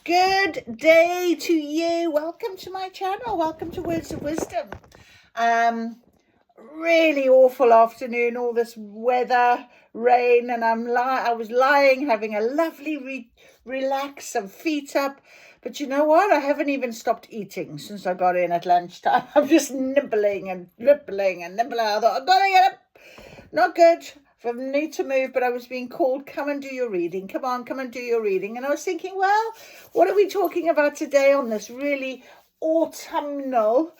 Good day to you. Welcome to my channel. Welcome to Words of Wisdom. Really awful afternoon, all this weather, rain, and I was lying having a lovely relax, some feet up. But you know what? I haven't even stopped eating since I got in at lunchtime. I'm just nibbling and nibbling and nibbling. I thought, I'm gonna get up. Not good. I need to move, but I was being called, come and do your reading. Come on, come and do your reading. And I was thinking, well, what are we talking about today on this really autumnal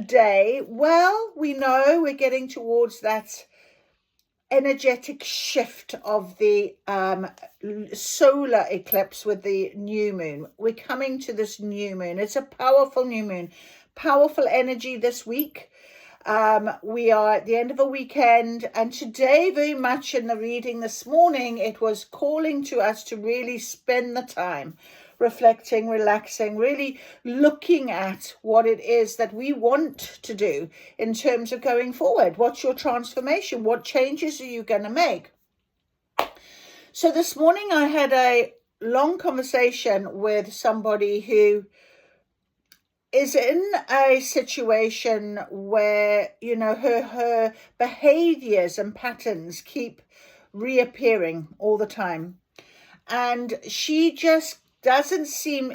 day? Well, we know we're getting towards that energetic shift of the solar eclipse with the new moon. We're coming to this new moon. It's a powerful new moon, powerful energy this week. We are at the end of a weekend, and today, very much in the reading this morning, it was calling to us to really spend the time reflecting, relaxing, really looking at what it is that we want to do in terms of going forward. What's your transformation? What changes are you going to make? So this morning I had a long conversation with somebody who is in a situation where, you know, her behaviors and patterns keep reappearing all the time. And she just doesn't seem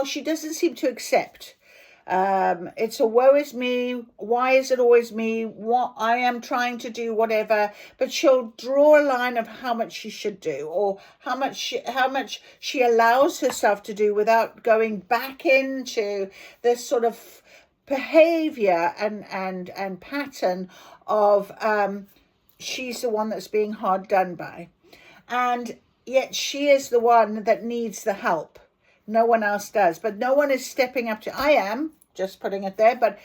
she doesn't seem to accept. It's a woe is me. Why is it always me? What I am trying to do, whatever. But she'll draw a line of how much she should do, or how much she allows herself to do without going back into this sort of behavior and pattern of she's the one that's being hard done by, and yet she is the one that needs the help. No one else does, but no one is stepping up to, I am, just putting it there, but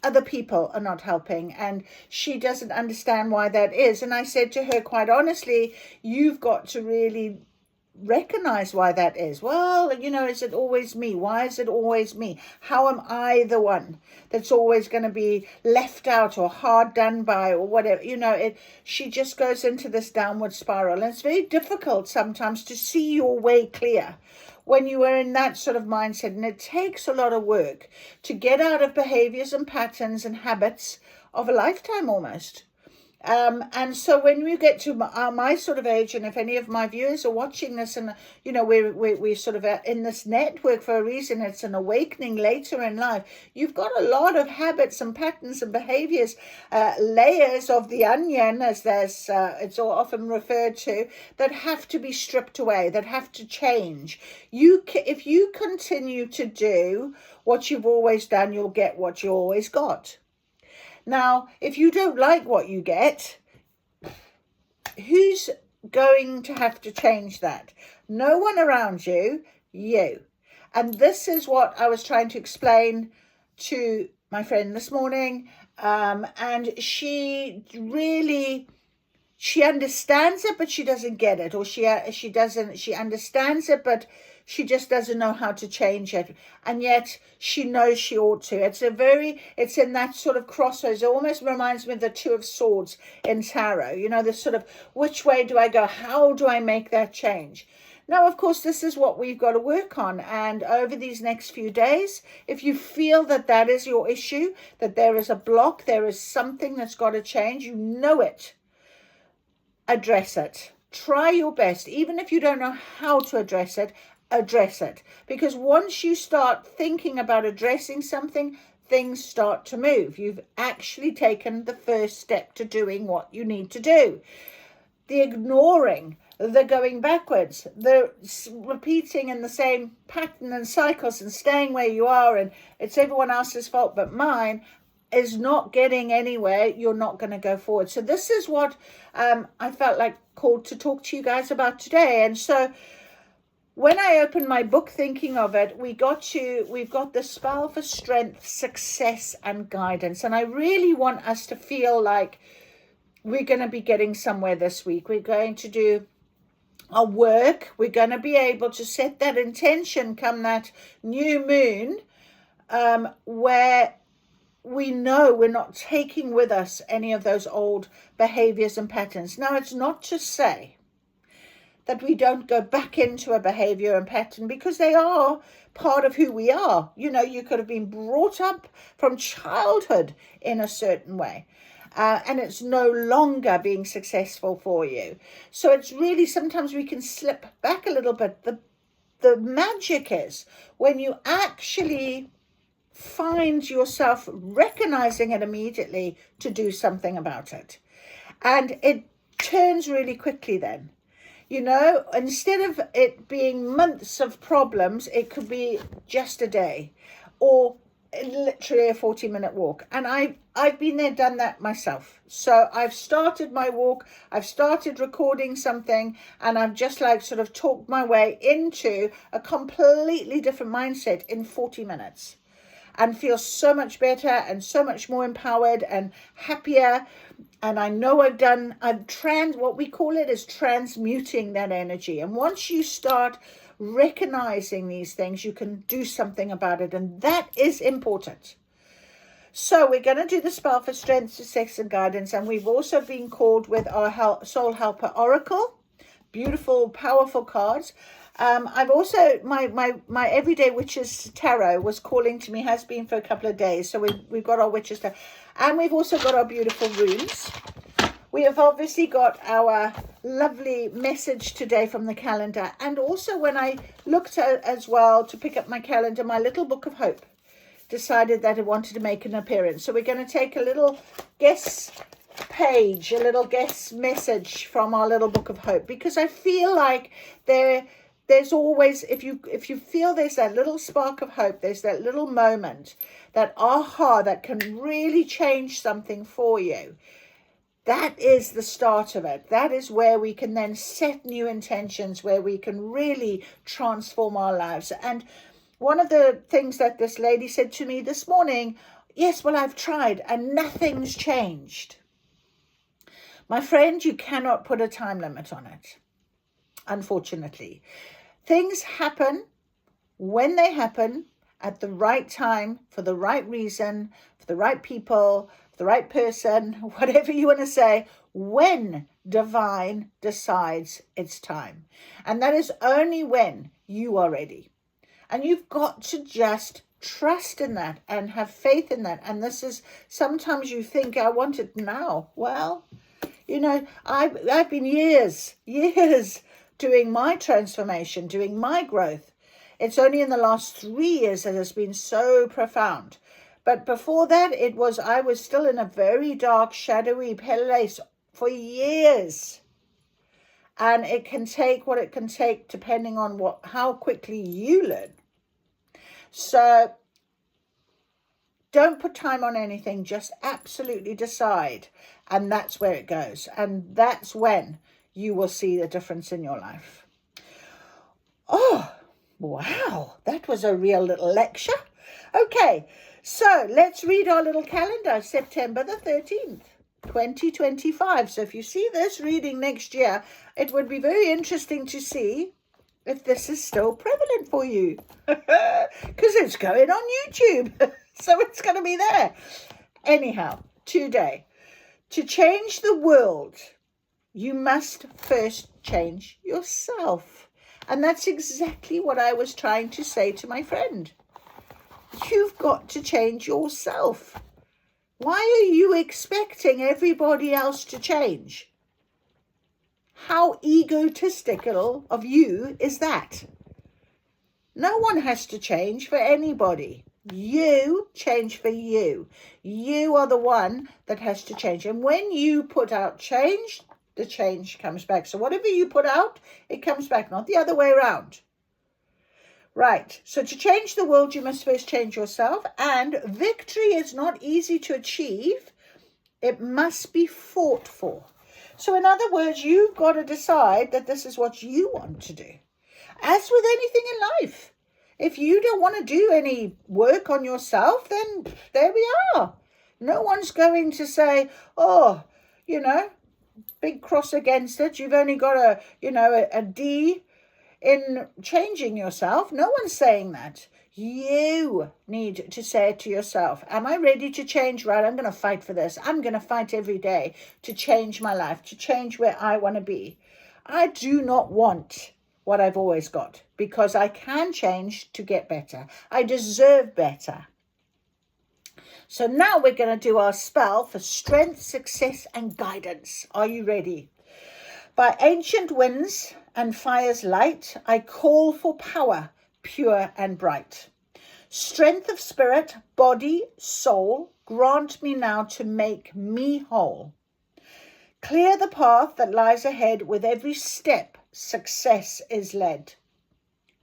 other people are not helping, and she doesn't understand why that is. And I said to her, quite honestly, you've got to really recognize why that is. Well, you know, is it always me? Why is it always me? How am I the one that's always going to be left out or hard done by or whatever? You know, she just goes into this downward spiral, and it's very difficult sometimes to see your way clear when you are in that sort of mindset. And it takes a lot of work to get out of behaviors and patterns and habits of a lifetime almost. And so when we get to my sort of age, and if any of my viewers are watching this, and you know, we're sort of in this network for a reason, it's an awakening later in life. You've got a lot of habits and patterns and behaviors, layers of the onion, as it's all often referred to, that have to be stripped away, that have to change. If you continue to do what you've always done, you'll get what you always got. Now, if you don't like what you get, who's going to have to change that? No one around you, you. And this is what I was trying to explain to my friend this morning. And she understands it, but she doesn't get it. Or she understands it, but she just doesn't know how to change it. And yet she knows she ought to. It's in that sort of crossroads. It almost reminds me of the Two of Swords in tarot. You know, this sort of, which way do I go? How do I make that change? Now, of course, this is what we've got to work on. And over these next few days, if you feel that is your issue, that there is a block, there is something that's got to change, you know it, address it. Try your best. Even if you don't know how to address it, because once you start thinking about addressing something, things start to move. You've actually taken the first step to doing what you need to do. The ignoring, the going backwards, the repeating in the same pattern and cycles and staying where you are, and it's everyone else's fault but mine, is not getting anywhere. You're not going to go forward. So this is what I felt like called to talk to you guys about today. And so when I opened my book thinking of it, we've got the spell for strength, success, and guidance. And I really want us to feel like we're going to be getting somewhere this week. We're going to do our work. We're going to be able to set that intention come that new moon, where we know we're not taking with us any of those old behaviors and patterns. Now, it's not to say that we don't go back into a behavior and pattern, because they are part of who we are. You know, you could have been brought up from childhood in a certain way. And it's no longer being successful for you. So it's really, sometimes we can slip back a little bit. The magic is when you actually find yourself recognizing it immediately to do something about it. And it turns really quickly then. You know, instead of it being months of problems, it could be just a day or literally a 40-minute walk. And I've been there, done that myself. So I've started my walk, I've started recording something, and I've just like sort of talked my way into a completely different mindset in 40 minutes, and feel so much better and so much more empowered and happier. And I know what we call it is transmuting that energy. And once you start recognizing these things, you can do something about it. And that is important. So we're going to do the spell for strength, success, and guidance. And we've also been called with our Soul Helper Oracle. Beautiful, powerful cards. I've also, my Everyday Witches Tarot was calling to me, has been for a couple of days. So we've got our Witches Tarot. And we've also got our beautiful runes. We have obviously got our lovely message today from the calendar. And also when I looked at as well to pick up my calendar, my little book of hope decided that it wanted to make an appearance. So we're going to take a little guess page, a little guess message from our little book of hope, because I feel like there's always, if you feel there's that little spark of hope, there's that little moment, that aha, that can really change something for you. That is the start of it. That is where we can then set new intentions, where we can really transform our lives. And one of the things that this lady said to me this morning, yes, well, I've tried and nothing's changed. My friend, you cannot put a time limit on it, unfortunately. Things happen when they happen, at the right time, for the right reason, for the right people, for the right person, whatever you want to say, when divine decides it's time. And that is only when you are ready. And you've got to just trust in that and have faith in that. And this is, sometimes you think, I want it now. Well, you know, I've been years doing my transformation, doing my growth. It's only in the last 3 years that has been so profound. But before that, I was still in a very dark, shadowy place for years. And it can take what it can take depending on how quickly you learn. So don't put time on anything, just absolutely decide. And that's where it goes. And that's when you will see the difference in your life. Oh, wow, that was a real little lecture. Okay, so let's read our little calendar, September the 13th, 2025. So if you see this reading next year, it would be very interesting to see if this is still prevalent for you, because it's going on YouTube, so it's going to be there. Anyhow, today, to change the world, you must first change yourself. And that's exactly what I was trying to say to my friend. You've got to change yourself. Why are you expecting everybody else to change? How egotistical of you is that? No one has to change for anybody. You change for you. You are the one that has to change. And when you put out change, the change comes back. So whatever you put out, it comes back, not the other way around. Right. So to change the world, you must first change yourself. And victory is not easy to achieve. It must be fought for. So in other words, you've got to decide that this is what you want to do. As with anything in life, if you don't want to do any work on yourself, then there we are. No one's going to say, oh, big cross against it. You've only got a D in changing yourself. No one's saying that. You need to say it to yourself. Am I ready to change? Right, I'm going to fight for this. I'm going to fight every day to change my life, to change where I want to be. I do not want what I've always got, because I can change to get better. I deserve better. So now we're going to do our spell for strength, success, and guidance. Are you ready? By ancient winds and fire's light, I call for power, pure and bright. Strength of spirit, body, soul, grant me now to make me whole. Clear the path that lies ahead, with every step success is led.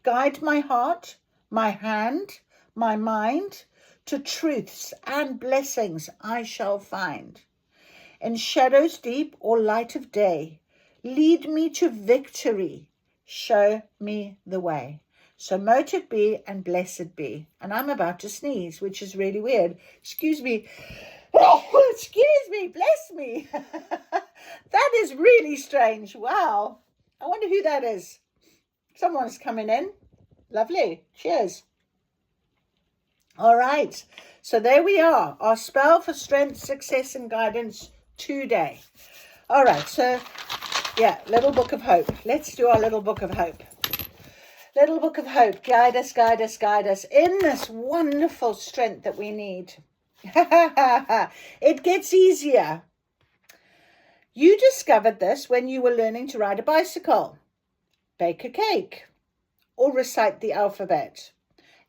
Guide my heart, my hand, my mind, to truths and blessings I shall find. In shadows deep or light of day, lead me to victory, show me the way. So mote it be and blessed be. And I'm about to sneeze, which is really weird. Excuse me. Oh, excuse me, bless me. That is really strange. Wow. I wonder who that is. Someone's coming in. Lovely. Cheers. All right. So there we are. Our spell for strength, success, and guidance today. All right. So, yeah, little book of hope. Let's do our little book of hope. Little book of hope. Guide us, guide us, guide us in this wonderful strength that we need. It gets easier. You discovered this when you were learning to ride a bicycle, bake a cake, or recite the alphabet.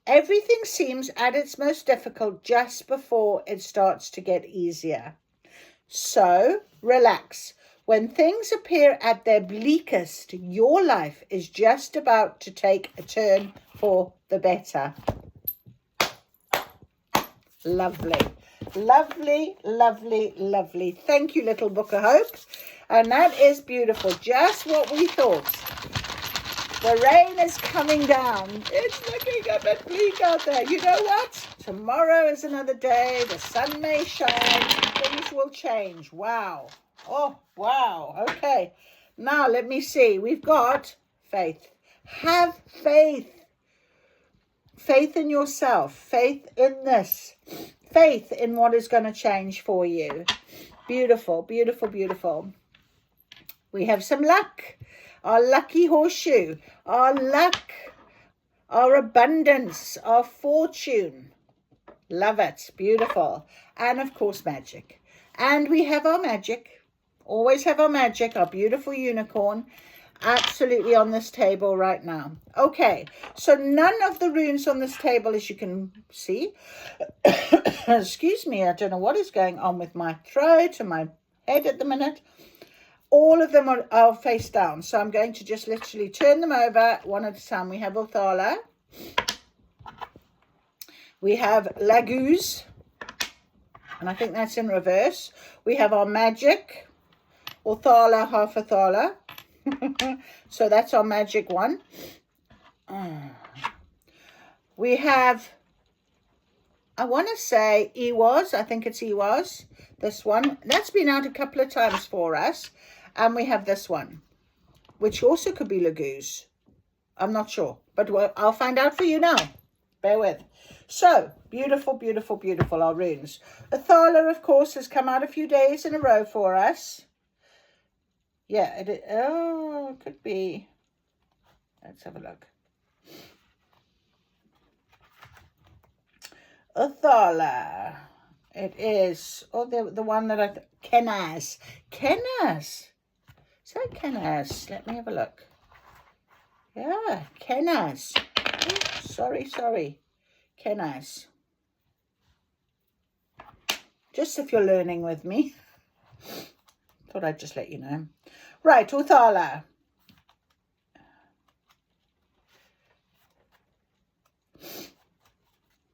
Everything seems at its most difficult just before it starts to get easier. So relax. When things appear at their bleakest, your life is just about to take a turn for the better. Lovely. Lovely, lovely, lovely. Thank you, little book of hope. And that is beautiful. Just what we thought. The rain is coming down. It's looking a bit bleak out there. You know what? Tomorrow is another day. The sun may shine. Things will change. Wow. Oh, wow. Okay. Now, let me see. We've got faith. Have faith. Faith in yourself. Faith in this. Faith in what is going to change for you. Beautiful, beautiful, beautiful. We have some luck. Our lucky horseshoe. Our luck. Our abundance. Our fortune. Love it. Beautiful. And of course, magic. And we have our magic. Always have our magic. Our beautiful unicorn. Absolutely on this table right now. Okay, so none of the runes on this table, as you can see, excuse me, I don't know what is going on with my throat and my head at the minute. All of them are face down, so I'm going to just literally turn them over one at a time. We have Othala, we have Laguz, and I think that's in reverse. We have our magic, Othala, half Othala. So that's our magic one. We have, I want to say Ehwaz. I think it's Ehwaz. This one. That's been out a couple of times for us. And we have this one, which also could be Laguz. I'm not sure. But I'll find out for you now. Bear with. So, beautiful, beautiful, beautiful, our runes. Othala, of course, has come out a few days in a row for us. Yeah, it could be. Let's have a look. Othala. It is. Oh, the one that Kenaz. Kenaz. Is that Kenaz? Let me have a look. Yeah, Kenaz. Oh, sorry. Kenaz. Just if you're learning with me. Thought I'd just let you know. Right, Othala.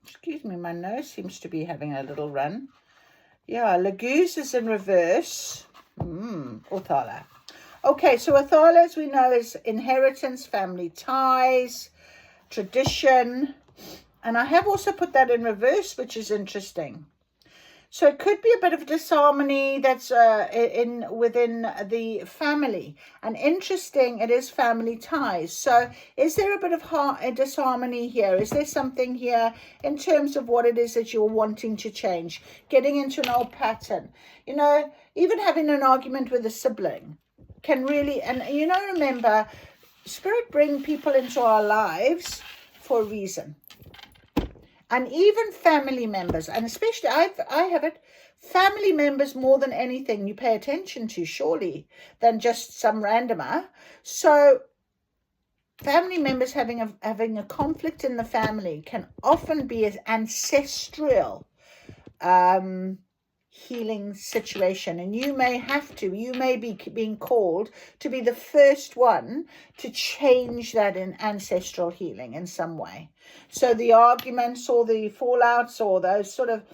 Excuse me, my nose seems to be having a little run. Yeah, Laguz is in reverse. Othala. Okay, so Othala, as we know, is inheritance, family ties, tradition. And I have also put that in reverse, which is interesting. So it could be a bit of disharmony that's within the family. And interesting, it is family ties. So is there a bit of disharmony here? Is there something here in terms of what it is that you're wanting to change? Getting into an old pattern. You know, even having an argument with a sibling. can really, and remember, Spirit bring people into our lives for a reason. And even family members, and especially I have it, family members more than anything you pay attention to, surely, than just some randomer. So family members having a conflict in the family can often be an ancestral healing situation, and you may be being called to be the first one to change that in ancestral healing in some way. So the arguments or the fallouts or those sort of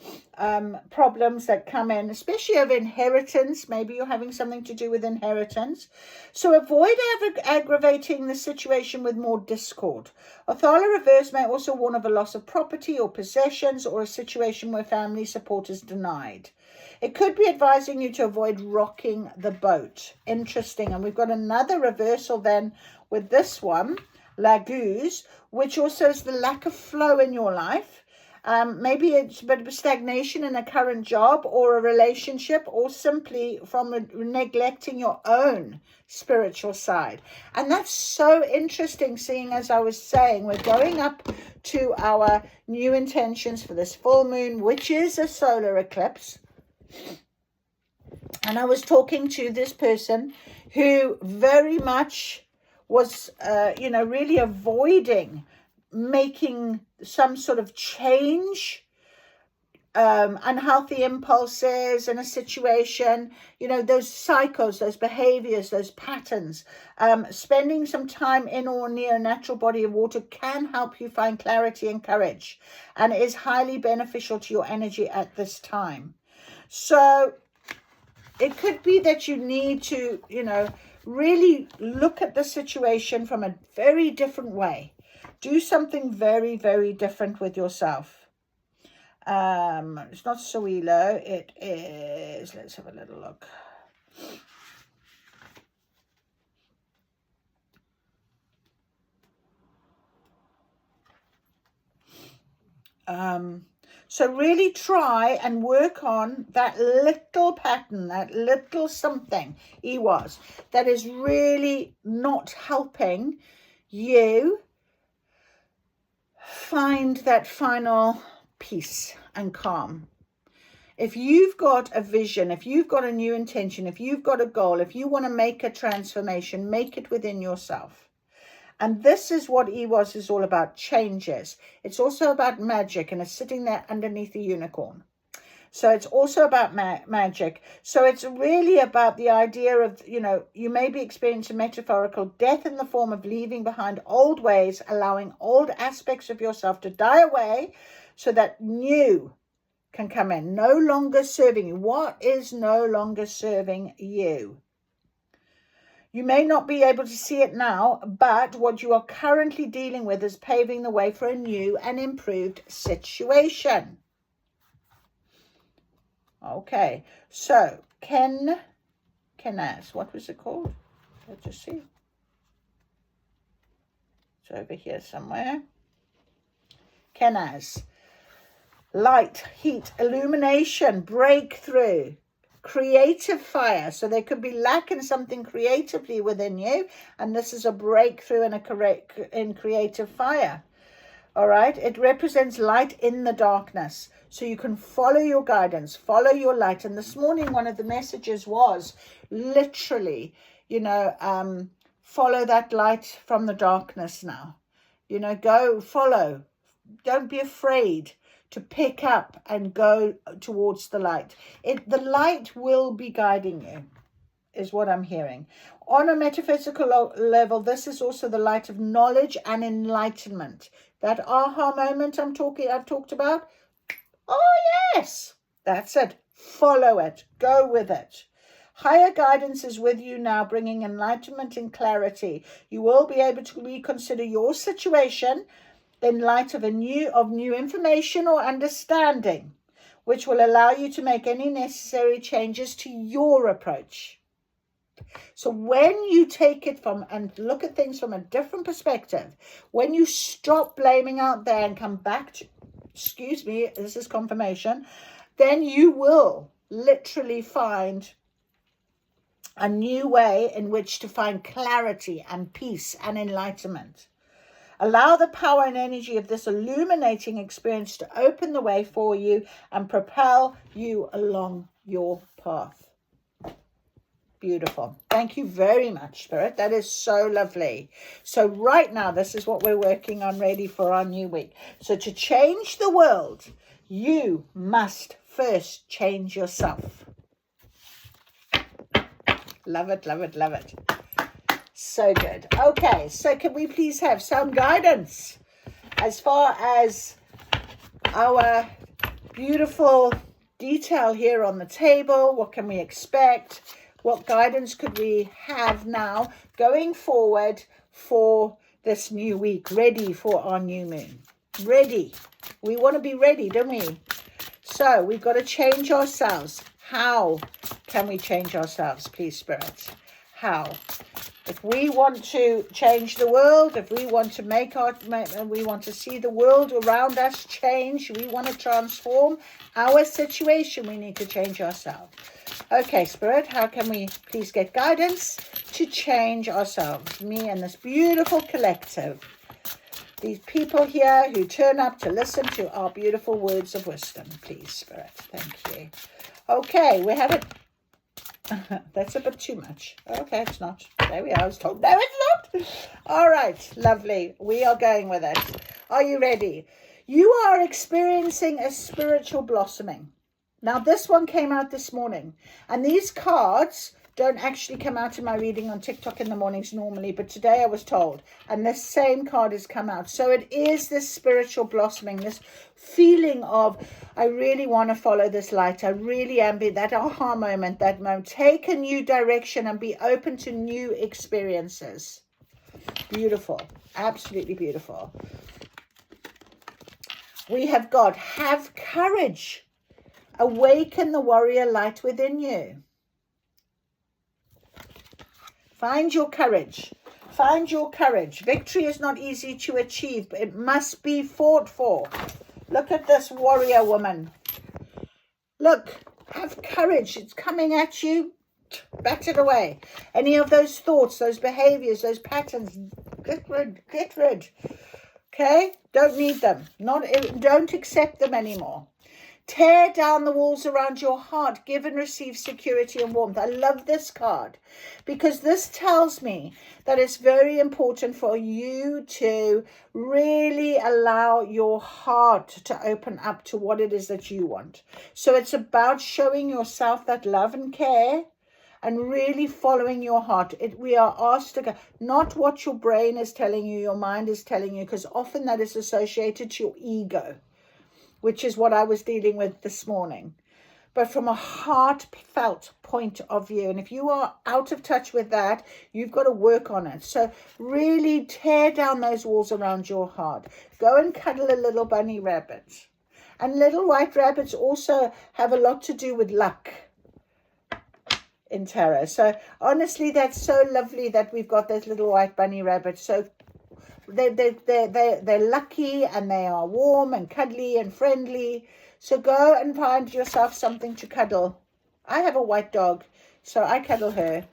problems that come in, especially of inheritance, maybe you're having something to do with inheritance. So avoid aggravating the situation with more discord. Othala reverse may also warn of a loss of property or possessions, or a situation where family support is denied. It could be advising you to avoid rocking the boat. Interesting. And we've got another reversal then with this one, Laguz, which also is the lack of flow in your life. Maybe it's a bit of a stagnation in a current job or a relationship, or simply from neglecting your own spiritual side. And that's so interesting, seeing, as I was saying, we're going up to our new intentions for this full moon, which is a solar eclipse. And I was talking to this person who very much was, really avoiding making some sort of change, unhealthy impulses in a situation, those cycles, those behaviors, those patterns. Spending some time in or near a natural body of water can help you find clarity and courage, and is highly beneficial to your energy at this time. So it could be that you need to, really look at the situation from a very different way. Do something very, very different with yourself. It's not Soilo. It is, let's have a little look. So really try and work on that little pattern, that little something that is really not helping you find that final peace and calm. If you've got a vision, if you've got a new intention, if you've got a goal, if you want to make a transformation, make it within yourself. And this is what EWOS is all about, changes. It's also about magic, and it's sitting there underneath the unicorn. So it's also about magic. So it's really about the idea of, you may be experiencing metaphorical death in the form of leaving behind old ways, allowing old aspects of yourself to die away so that new can come in. No longer serving you. What is no longer serving you? You may not be able to see it now, but what you are currently dealing with is paving the way for a new and improved situation. Okay, so Kenaz, what was it called? Let's just see. It's over here somewhere. Kenaz. Light, heat, illumination, breakthrough, creative fire. So there could be lack in something creatively within you, and this is a breakthrough in creative fire. All right, it represents light in the darkness, so you can follow your guidance, follow your light. And this morning, one of the messages was literally, follow that light from the darkness now. Go follow. Don't be afraid to pick up and go towards the light. The light will be guiding you, is what I'm hearing. On a metaphysical level, this is also the light of knowledge and enlightenment. That aha moment I've talked about. Oh, yes, that's it. Follow it. Go with it. Higher guidance is with you now, bringing enlightenment and clarity. You will be able to reconsider your situation in light of new information or understanding, which will allow you to make any necessary changes to your approach. So when you take it and look at things from a different perspective, when you stop blaming out there and come back to, this is confirmation, then you will literally find a new way in which to find clarity and peace and enlightenment. Allow the power and energy of this illuminating experience to open the way for you and propel you along your path. Beautiful. Thank you very much, Spirit. That is so lovely. So right now, this is what we're working on, ready for our new week. So to change the world, you must first change yourself. Love it, love it, love it. So good. Okay, so can we please have some guidance as far as our beautiful detail here on the table? What can we expect? What guidance could we have now going forward for this new week, ready for our new moon? Ready. We want to be ready, don't we? So we've got to change ourselves. How can we change ourselves, please, Spirit? How? If we want to change the world, if we want to we want to see the world around us change, we want to transform our situation, we need to change ourselves. Okay, Spirit, how can we please get guidance to change ourselves? Me and this beautiful collective. These people here who turn up to listen to our beautiful words of wisdom. Please, Spirit. Thank you. Okay, we have it. That's a bit too much. Okay, it's not. There we are. I was told, no, it's not. All right, lovely. We are going with it. Are you ready? You are experiencing a spiritual blossoming. Now, this one came out this morning. And these cards don't actually come out in my reading on TikTok in the mornings normally, but today I was told. And this same card has come out. So it is this spiritual blossoming, this feeling of, I really want to follow this light. I really am. That aha moment, that moment. Take a new direction and be open to new experiences. Beautiful. Absolutely beautiful. We have got, have courage. Awaken the warrior light within you. Find your courage. Find your courage. Victory is not easy to achieve, but it must be fought for. Look at this warrior woman. Look, have courage. It's coming at you. Bat it away. Any of those thoughts, those behaviors, those patterns, get rid. Okay? Don't need them. Don't accept them anymore. Tear down the walls around your heart. Give and receive security and warmth. I love this card because this tells me that it's very important for you to really allow your heart to open up to what it is that you want. So it's about showing yourself that love and care and really following your heart. We are asked to go, not what your brain is telling you, your mind is telling you, because often that is associated to your ego, which is what I was dealing with this morning. But from a heartfelt point of view. And if you are out of touch with that, you've got to work on it. So really tear down those walls around your heart. Go and cuddle a little bunny rabbit. And little white rabbits also have a lot to do with luck in tarot. So honestly, that's so lovely that we've got those little white bunny rabbits. So they're lucky and they are warm and cuddly and friendly. So go and find yourself something to cuddle. I have a white dog, so I cuddle her.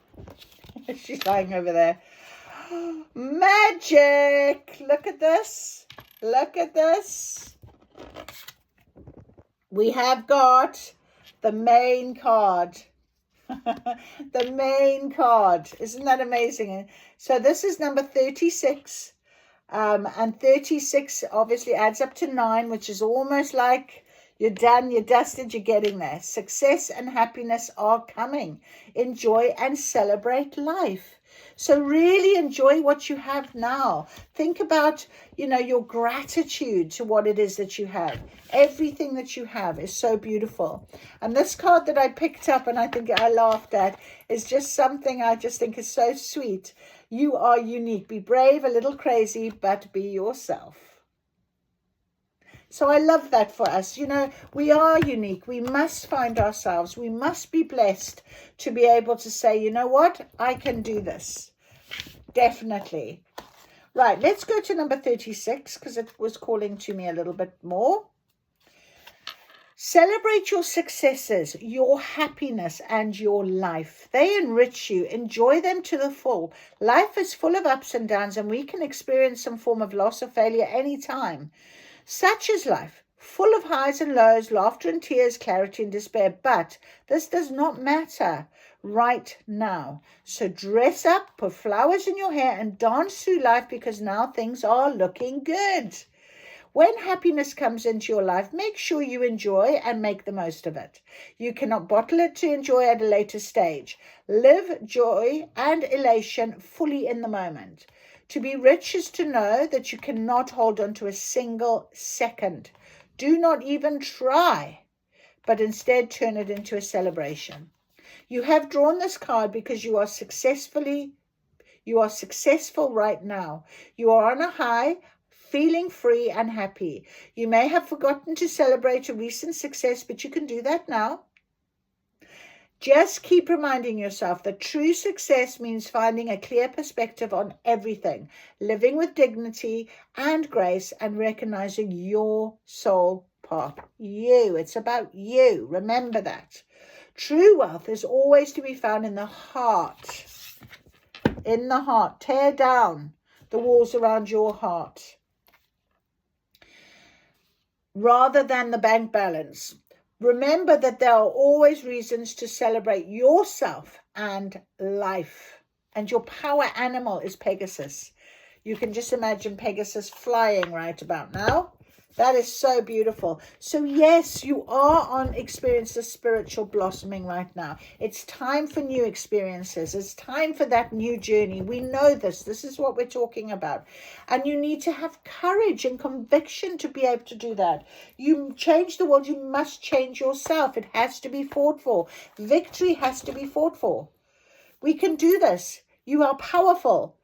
She's lying over there. Magic! Look at this. Look at this. We have got the main card. The main card. Isn't that amazing? So this is number 36. And 36 obviously adds up to 9, which is almost like you're done, you're dusted, you're getting there. Success and happiness are coming. Enjoy and celebrate life. So really enjoy what you have now. Think about, your gratitude to what it is that you have. Everything that you have is so beautiful. And this card that I picked up and I think I laughed at is just something I just think is so sweet. You are unique. Be brave, a little crazy, but be yourself. So I love that for us. We are unique. We must find ourselves. We must be blessed to be able to say, you know what? I can do this. Definitely. Right, let's go to number 36 because it was calling to me a little bit more. Celebrate your successes, your happiness, and your life. They enrich you. Enjoy them to the full. Life is full of ups and downs, and we can experience some form of loss or failure anytime. Such is life, full of highs and lows, laughter and tears, clarity and despair. But this does not matter right now. So dress up, put flowers in your hair, and dance through life, because now things are looking good. When happiness comes into your life, make sure you enjoy and make the most of it. You cannot bottle it to enjoy at a later stage. Live joy and elation fully in the moment. To be rich is to know that you cannot hold on to a single second. Do not even try, but instead turn it into a celebration. You have drawn this card because you are successful right now. You are on a high, feeling free and happy. You may have forgotten to celebrate a recent success, but you can do that now. Just keep reminding yourself that true success means finding a clear perspective on everything, living with dignity and grace, and recognizing your soul path. You. It's about you. Remember that. True wealth is always to be found in the heart. In the heart. Tear down the walls around your heart, rather than the bank balance. Remember that there are always reasons to celebrate yourself and life. And your power animal is Pegasus. You can just imagine Pegasus flying right about now. That is so beautiful. So yes, you are on experience of spiritual blossoming right now. It's time for new experiences. It's time for that new journey. We know this. This is what we're talking about. And you need to have courage and conviction to be able to do that. You change the world, you must change yourself. It has to be fought for. Victory has to be fought for. We can do this. You are powerful.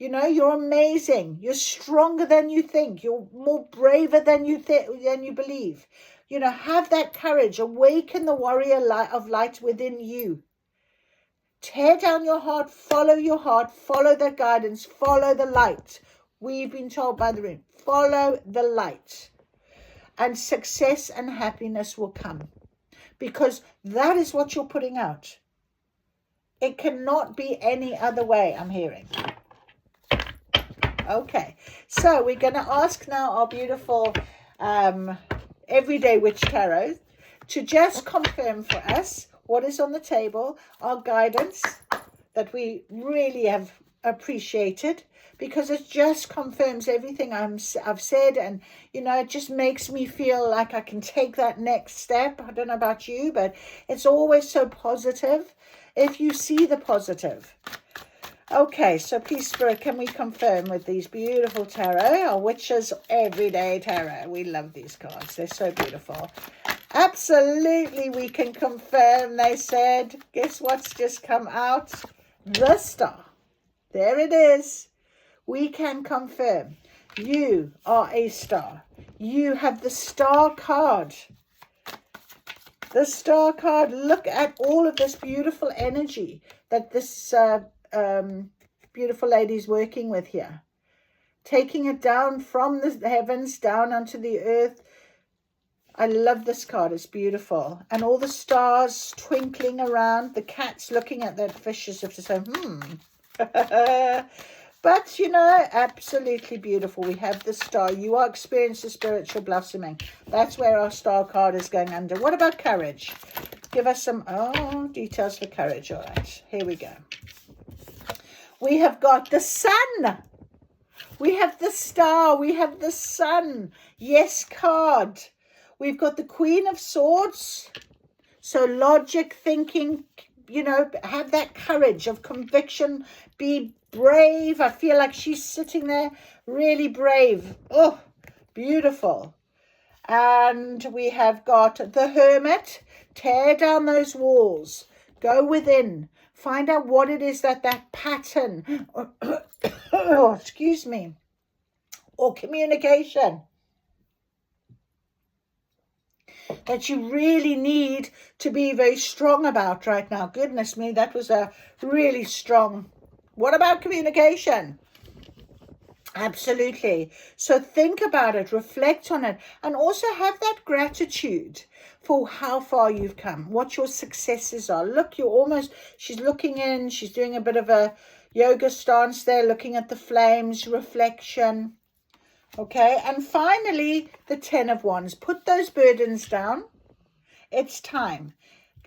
You know, you're amazing. You're stronger than you think. You're more braver than you believe. You know, have that courage. Awaken the warrior of light within you. Tear down your heart. Follow your heart. Follow the guidance. Follow the light. We've been told by the room. Follow the light. And success and happiness will come. Because that is what you're putting out. It cannot be any other way, I'm hearing. Okay, so we're going to ask now our beautiful Everyday Witch Tarot to just confirm for us what is on the table, our guidance that we really have appreciated, because it just confirms everything I've said, and you know, it just makes me feel like I can take that next step. I don't know about you, but it's always so positive if you see the positive. Okay, so please, Spirit, can we confirm with these beautiful tarot, our Witches Everyday Tarot? We love these cards. They're so beautiful. Absolutely, we can confirm, they said. Guess what's just come out? The Star. There it is. We can confirm. You are a star. You have the Star card. The Star card. Look at all of this beautiful energy that this beautiful lady's working with here, taking it down from the heavens down onto the earth. I love this card. It's beautiful, and all the stars twinkling around. The cat's looking at that fish as if to say but you know, absolutely beautiful. We have the Star. You are experiencing spiritual blossoming. That's where our Star card is going under. What about courage? Give us some details for courage. All right, here we go. We have got the Sun. We have the Star. We have the Sun. Yes card. We've got the Queen of Swords. So logic, thinking, you know, have that courage of conviction. Be brave. I feel like she's sitting there really brave. Oh, beautiful. And we have got the Hermit. Tear down those walls. Go within. Find out what it is that pattern, excuse me, or communication that you really need to be very strong about right now. Goodness me, that was a really strong. What about communication? Absolutely. So think about it, reflect on it, and also have that gratitude for how far you've come, what your successes are. Look, she's looking in, she's doing a bit of a yoga stance there, looking at the flames, reflection. Okay, and finally, the 10 of Wands. Put those burdens down. It's time.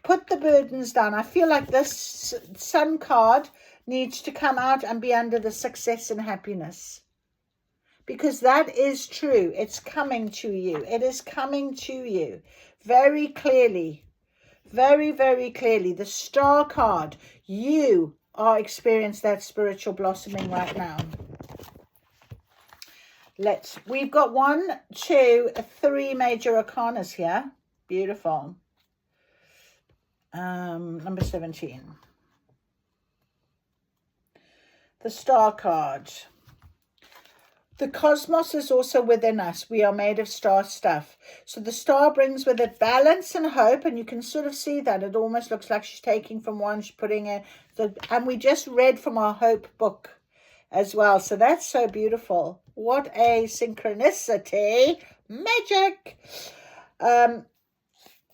Put the burdens down. I feel like this Sun card needs to come out and be under the success and happiness. Because that is true. It's coming to you. It is coming to you very clearly. Very, very clearly. The Star card. You are experiencing that spiritual blossoming right now. We've got 1, 2, 3 major arcanas here. Beautiful. Number 17. The Star card. The cosmos is also within us. We are made of star stuff. So the star brings with it balance and hope. And you can sort of see that. It almost looks like she's taking from one, she's putting it. And we just read from our hope book as well. So that's so beautiful. What a synchronicity. Magic.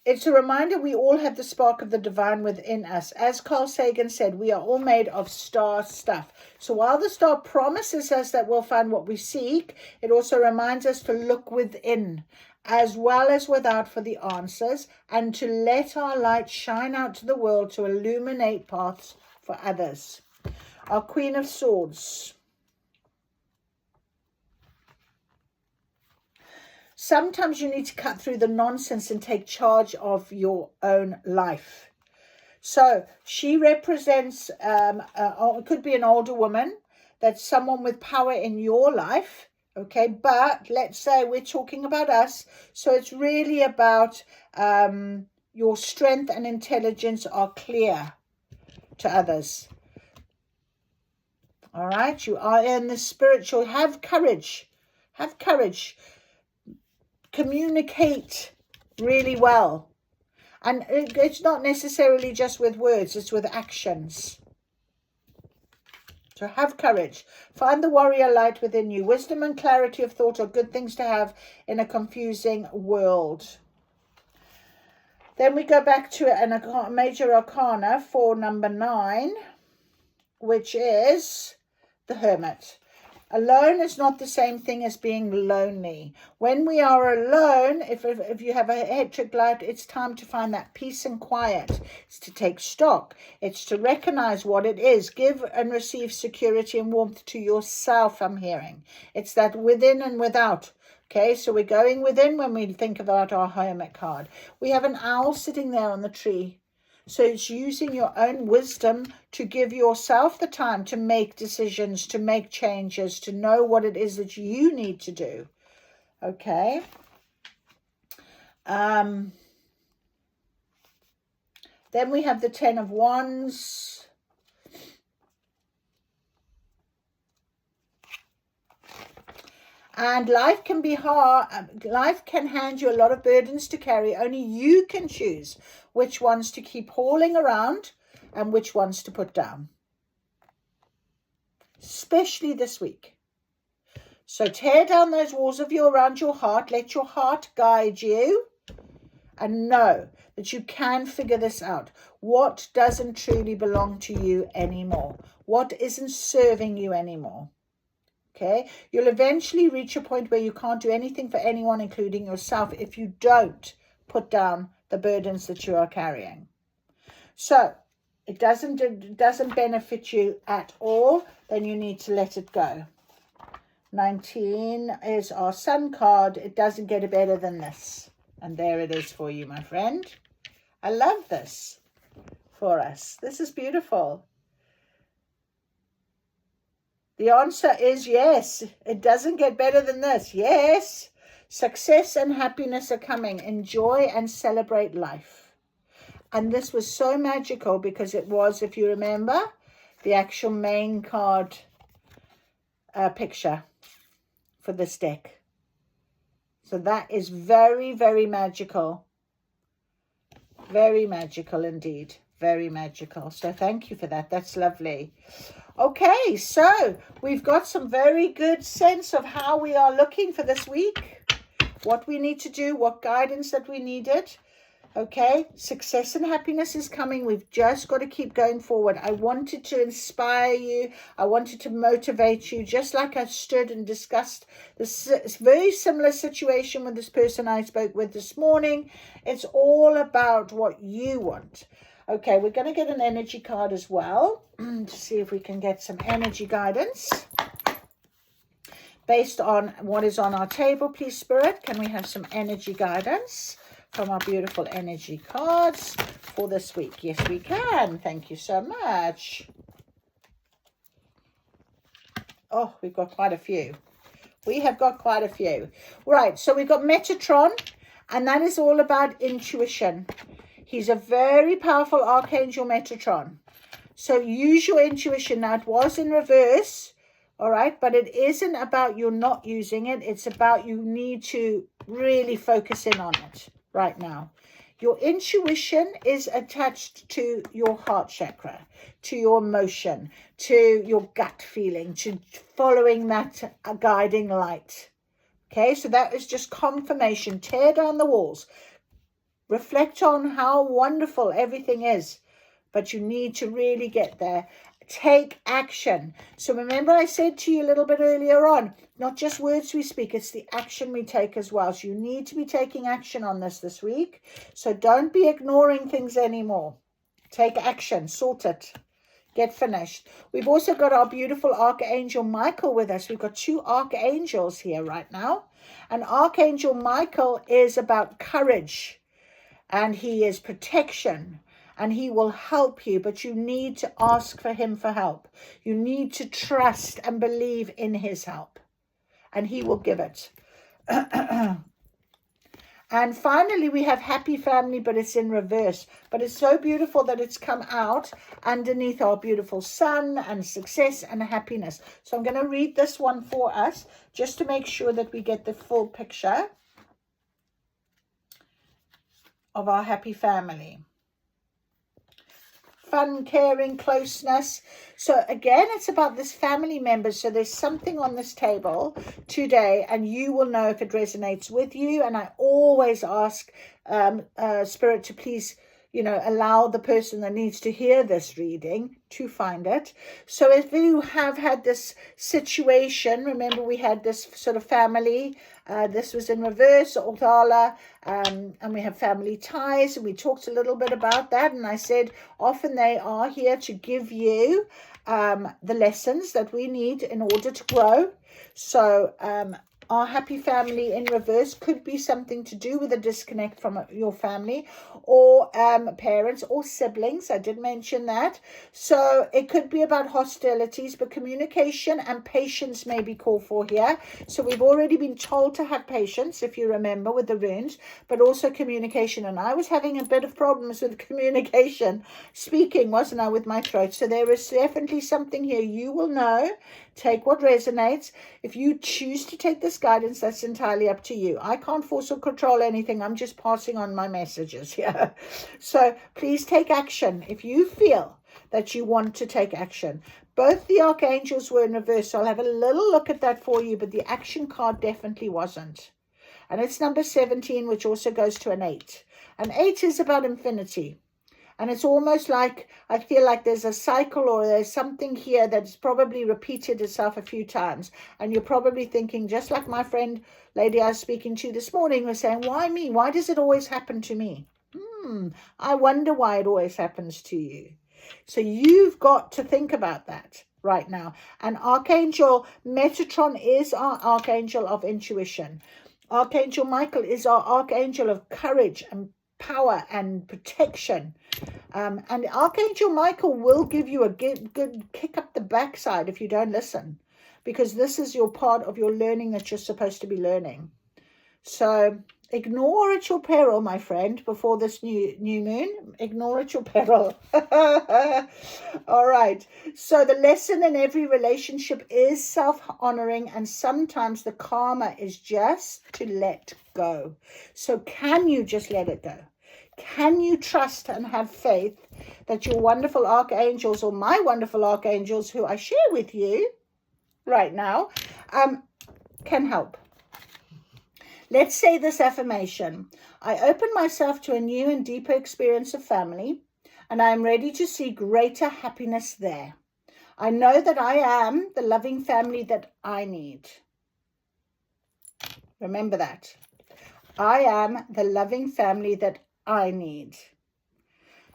It's a reminder we all have the spark of the divine within us. As Carl Sagan said, we are all made of star stuff. So while the star promises us that we'll find what we seek, it also reminds us to look within as well as without for the answers, and to let our light shine out to the world to illuminate paths for others. Our Queen of Swords. Sometimes you need to cut through the nonsense and take charge of your own life. So she represents, it could be an older woman, that's someone with power in your life, okay? But let's say we're talking about us. So it's really about your strength and intelligence are clear to others. All right? You are in the spiritual. Have courage. Have courage. Communicate really well, and it's not necessarily just with words, it's with actions. So have courage. Find the warrior light within you. Wisdom and clarity of thought are good things to have in a confusing world. Then we go back to a major arcana for number 9, which is the Hermit. Alone is not the same thing as being lonely. When we are alone, if you have a hectic life, it's time to find that peace and quiet. It's to take stock. It's to recognize what it is. Give and receive security and warmth to yourself, I'm hearing. It's that within and without. Okay, so we're going within when we think about our Hermit card. We have an owl sitting there on the tree. So it's using your own wisdom to give yourself the time to make decisions, to make changes, to know what it is that you need to do. Okay. Then we have the 10 of Wands. And life can be hard. Life can hand you a lot of burdens to carry. Only you can choose which ones to keep hauling around and which ones to put down. Especially this week. So tear down those walls around your heart. Let your heart guide you. And know that you can figure this out. What doesn't truly belong to you anymore? What isn't serving you anymore? Okay, you'll eventually reach a point where you can't do anything for anyone, including yourself, if you don't put down the burdens that you are carrying. So it doesn't benefit you at all, then you need to let it go. 19 is our Sun card. It doesn't get better than this. And there it is for you, my friend. I love this for us. This is beautiful. The answer is yes. It doesn't get better than this. Yes. Success and happiness are coming. Enjoy and celebrate life. And this was so magical because it was, if you remember, the actual main card picture for this deck. So that is very, very magical. Very magical indeed. Very magical. So thank you for that. That's lovely. Okay, so we've got some very good sense of how we are looking for this week, what we need to do, what guidance that we needed. Okay, success and happiness is coming. We've just got to keep going forward. I wanted to inspire you. I wanted to motivate you, just like I stood and discussed this very similar situation with this person I spoke with this morning. It's all about what you want. Okay, we're going to get an energy card as well to see if we can get some energy guidance based on what is on our table. Please, Spirit, can we have some energy guidance from our beautiful energy cards for this week? Yes, we can. Thank you so much. Oh, we've got quite a few. We have got quite a few. Right, so we've got Metatron, and that is all about intuition. He's a very powerful Archangel Metatron. So use your intuition. Now, it was in reverse, all right, but it isn't about you not using it. It's about you need to really focus in on it right now. Your intuition is attached to your heart chakra, to your emotion, to your gut feeling, to following that guiding light. Okay, so that is just confirmation. Tear down the walls. Reflect on how wonderful everything is, but you need to really get there. Take action. So remember I said to you a little bit earlier on, not just words we speak, it's the action we take as well. So you need to be taking action on this week. So don't be ignoring things anymore. Take action. Sort it. Get finished. We've also got our beautiful Archangel Michael with us. We've got two archangels here right now. And Archangel Michael is about courage. And he is protection, and he will help you, but you need to ask for him for help. You need to trust and believe in his help, and he will give it. And finally, we have Happy Family, but it's in reverse. But it's so beautiful that it's come out underneath our beautiful sun and success and happiness. So I'm going to read this one for us just to make sure that we get the full picture of our happy family. Fun, caring, closeness. So again, it's about this family members. So there's something on this table today, and you will know if it resonates with you. And I always ask Spirit to please, allow the person that needs to hear this reading to find it. So if you have had this situation, remember we had this sort of family, this was in reverse, Altala, and we have family ties, and we talked a little bit about that, and I said often they are here to give you the lessons that we need in order to grow. So our happy family in reverse could be something to do with a disconnect from your family or parents or siblings. I did mention that. So it could be about hostilities, but communication and patience may be called for here. So we've already been told to have patience, if you remember, with the runes, but also communication. And I was having a bit of problems with communication, speaking, wasn't I, with my throat. So there is definitely something here. You will know. Take what resonates. If you choose to take this guidance, that's entirely up to you. I can't force or control anything. I'm just passing on my messages here. So please take action if you feel that you want to take action. Both the archangels were in reverse, so I'll have a little look at that for you, but the action card definitely wasn't. And it's number 17, which also goes to an 8. An 8 is about infinity. And it's almost like, I feel like there's a cycle or there's something here that's probably repeated itself a few times. And you're probably thinking, just like my friend, lady I was speaking to this morning, was saying, why me? Why does it always happen to me? I wonder why it always happens to you. So you've got to think about that right now. And Archangel Metatron is our Archangel of intuition. Archangel Michael is our Archangel of courage and power and protection. And Archangel Michael will give you a good kick up the backside if you don't listen, because this is your part of your learning that you're supposed to be learning. So ignore at your peril, my friend, before this new moon. Ignore at your peril. All right. So the lesson in every relationship is self-honoring, and sometimes the karma is just to let go. So can you just let it go? Can you trust and have faith that your wonderful archangels, or my wonderful archangels who I share with you right now, can help? Let's say this affirmation. I open myself to a new and deeper experience of family, and I am ready to see greater happiness there. I know that I am the loving family that I need. Remember that. I am the loving family that I need.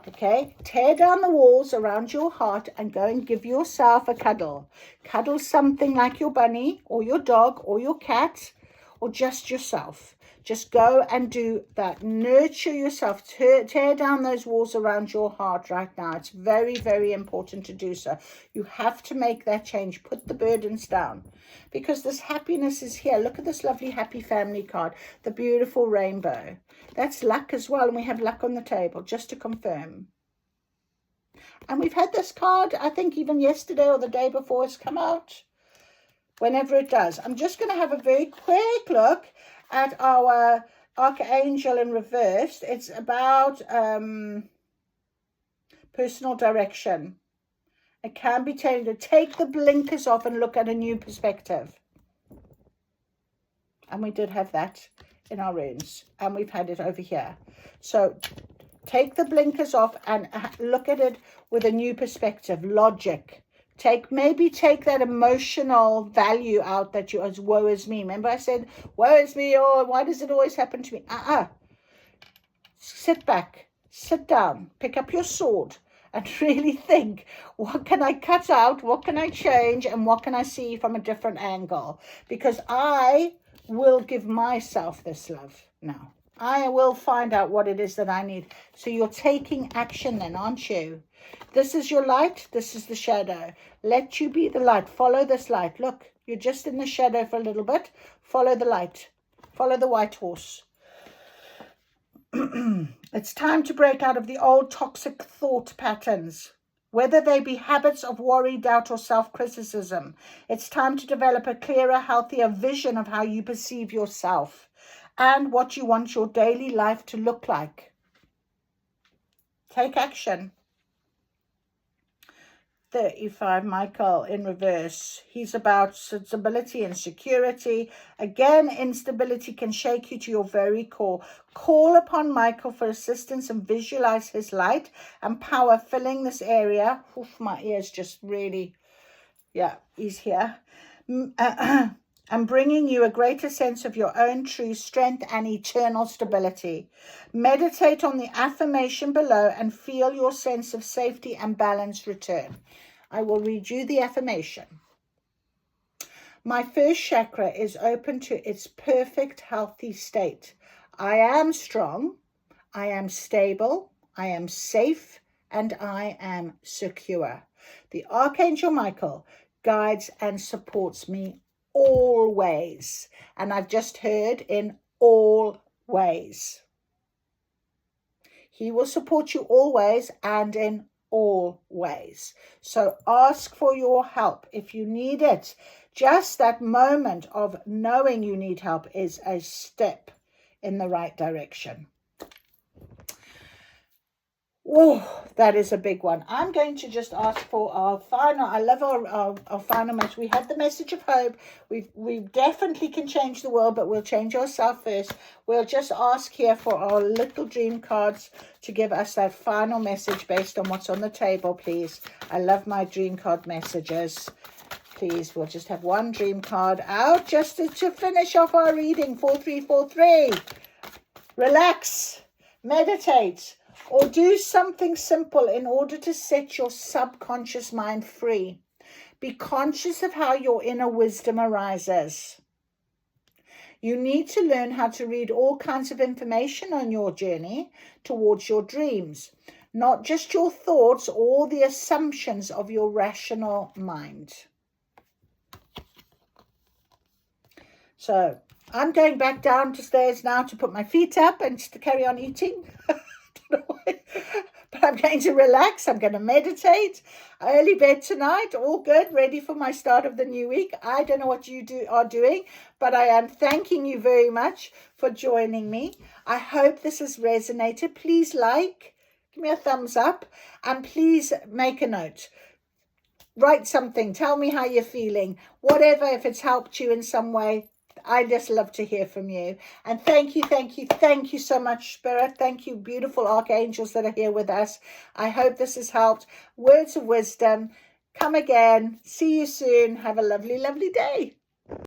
Okay, tear down the walls around your heart and go and give yourself a cuddle. Cuddle something like your bunny or your dog or your cat or just yourself. Just go and do that. Nurture yourself. Tear down those walls around your heart right now. It's very, very important to do so. You have to make that change. Put the burdens down because this happiness is here. Look at this lovely happy family card. The beautiful rainbow. That's luck as well. And we have luck on the table, just to confirm. And we've had this card, I think even yesterday or the day before it's come out. Whenever it does. I'm just going to have a very quick look at our Archangel in reverse. It's about personal direction. It can be taken to take the blinkers off and look at a new perspective. And we did have that in our runes. And we've had it over here. So take the blinkers off and look at it with a new perspective. Logic. Maybe take that emotional value out that you as woe is me. Remember I said, woe is me, or why does it always happen to me? Sit back, sit down, pick up your sword and really think, what can I cut out? What can I change? And what can I see from a different angle? Because I will give myself this love now. I will find out what it is that I need. So you're taking action then, aren't you? This is your light. This is the shadow. Let you be the light. Follow this light. Look, you're just in the shadow for a little bit. Follow the light. Follow the white horse. It's time to break out of the old toxic thought patterns, whether they be habits of worry, doubt, or self-criticism. It's time to develop a clearer, healthier vision of how you perceive yourself and what you want your daily life to look like. Take action. 35, Michael in reverse. He's about stability and security. Again, instability can shake you to your very core. Call upon Michael for assistance and visualize his light and power filling this area. Oof, my ears just really, yeah, he's here. And bringing you a greater sense of your own true strength and eternal stability. Meditate on the affirmation below and feel your sense of safety and balance return. I will read you the affirmation. My first chakra is open to its perfect healthy state. I am strong, I am stable, I am safe, and I am secure. The Archangel Michael guides and supports me always. And I've just heard in all ways. He will support you always and in all ways. So ask for your help if you need it. Just that moment of knowing you need help is a step in the right direction. Oh, that is a big one. I'm going to just ask for our final, I love our final message. We had the message of hope. We definitely can change the world, but we'll change ourselves first. We'll just ask here for our little dream cards to give us that final message based on what's on the table, please. I love my dream card messages. Please, we'll just have one dream card out just to finish off our reading. 4343. Relax. Meditate. Or do something simple in order to set your subconscious mind free. Be conscious of how your inner wisdom arises. You need to learn how to read all kinds of information on your journey towards your dreams, not just your thoughts or the assumptions of your rational mind. So I'm going back downstairs now to put my feet up and to carry on eating. But I'm going to relax. I'm going to meditate. Early bed tonight. All good. Ready for my start of the new week. I don't know what you are doing, but I am thanking you very much for joining me. I hope this has resonated. Please give me a thumbs up, and please make a note. Write something. Tell me how you're feeling. Whatever, if it's helped you in some way. I just love to hear from you. And thank you so much, Spirit. Thank you, beautiful archangels that are here with us. I hope this has helped. Words of wisdom. Come again. See you soon. Have a lovely, lovely day.